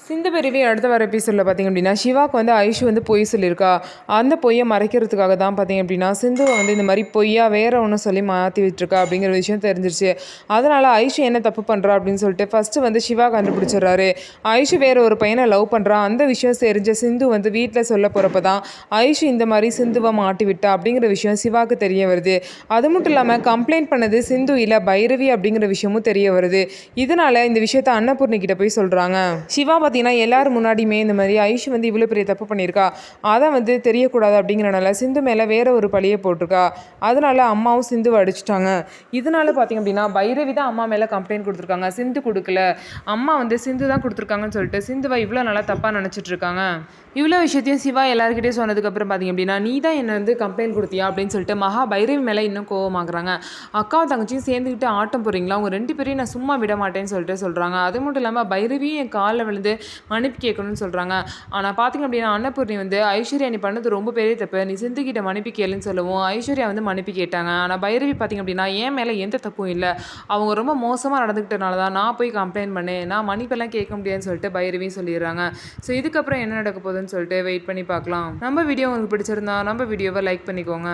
சிந்து பெருவி அடுத்த வர எபிசோடில் பார்த்திங்க அப்படின்னா சிவாக்கு வந்து ஐஷு வந்து பொய் சொல்லியிருக்கா. அந்த பொய்யை மறைக்கிறதுக்காக தான் பார்த்திங்க அப்படின்னா சிந்துவை வந்து இந்த மாதிரி பொய்யா வேற ஒன்று சொல்லி மாற்றி விட்டுருக்கா அப்படிங்கிற விஷயம் தெரிஞ்சிருச்சு. அதனால் ஐஷு என்ன தப்பு பண்ணுறா அப்படின்னு சொல்லிட்டு ஃபஸ்ட்டு வந்து சிவா கண்டுபிடிச்சிடுறாரு. ஐஷு வேற ஒரு பையனை லவ் பண்ணுறா. அந்த விஷயம் தெரிஞ்ச சிந்து வந்து வீட்டில் சொல்ல போகிறப்ப தான் ஐஷு இந்த மாதிரி சிந்துவை மாட்டி விட்டா அப்படிங்கிற விஷயம் சிவாக்கு தெரிய வருது. அது மட்டும் இல்லாமல் கம்ப்ளைண்ட் பண்ணது சிந்து இல்லை பைரவி அப்படிங்கிற விஷயமும் தெரிய வருது. இதனால் இந்த விஷயத்த அன்னபூர்ணிக்கிட்ட போய் சொல்கிறாங்க. சிவா பார்த்தீங்கன்னா எல்லாரும் முன்னாடியுமே இந்த மாதிரி ஐஷு வந்து இவ்வளோ பெரிய தப்பு பண்ணியிருக்கா, அதை வந்து தெரியக்கூடாது அப்படிங்கிறனால சிந்து மேலே வேற ஒரு பழியை போட்டிருக்கா. அதனால அம்மாவும் சிந்துவை அடிச்சிட்டாங்க. இதனால பார்த்தீங்க அப்படின்னா பைரவி தான் அம்மா மேலே கம்ப்ளைண்ட் கொடுத்துருக்காங்க. சிந்து கொடுக்கல, அம்மா வந்து சிந்து தான் கொடுத்துருக்காங்கன்னு சொல்லிட்டு சிந்துவை இவ்வளோ நல்லா தப்பாக நினச்சிட்டு இருக்காங்க. இவ்வளோ விஷயத்தையும் சிவா எல்லாருக்கிட்டே சொன்னதுக்கப்புறம் பார்த்தீங்க அப்படின்னா நீ தான் என்னை வந்து கம்ப்ளைண்ட் கொடுத்தியா அப்படின்னு சொல்லிட்டு மகா பைரவி மேலே இன்னும் கோவமாகறாங்க. அக்காவும் தங்கச்சியும் சேர்ந்துக்கிட்டு ஆட்டம் போகிறீங்களா, அவங்க 2 பேரையும் நான் சும்மா விட மாட்டேன்னு சொல்லிட்டு சொல்கிறாங்க. அது மட்டும் இல்லாமல் பைரவியும் என் காலில் விழுந்து மன்னிப்பு கேட்கணும்னு சொல்கிறாங்க. ஆனால் பார்த்திங்க அப்படின்னா அன்னபூர்ணி வந்து ஐஸ்வர்யா நீ பண்ணது ரொம்ப பெரிய தப்பு, நீ சிந்துக்கிட்ட மன்னிப்பு கேளுன்னு சொல்லவும் ஐஸ்வர்யா வந்து மன்னிப்பு கேட்டாங்க. ஆனால் பைரவி பார்த்திங்க அப்படின்னா என் மேலே எந்த தப்பும் இல்லை, அவங்க ரொம்ப மோசமாக நடந்துக்கிட்டனால தான் நான் போய் கம்ப்ளைண்ட் பண்ணேன், நான் மன்னிப்பெல்லாம் கேட்க முடியாதுன்னு சொல்லிட்டு பைரவியும் சொல்லிடுறாங்க. ஸோ இதுக்கப்புறம் என்ன நடக்க போகுதுன்னு சொல்லிட்டு வெயிட் பண்ணி பார்க்கலாம். நம்ம வீடியோ உங்களுக்கு பிடிச்சிருந்தா நம்ம வீடியோவை லைக் பண்ணிக்கோங்க.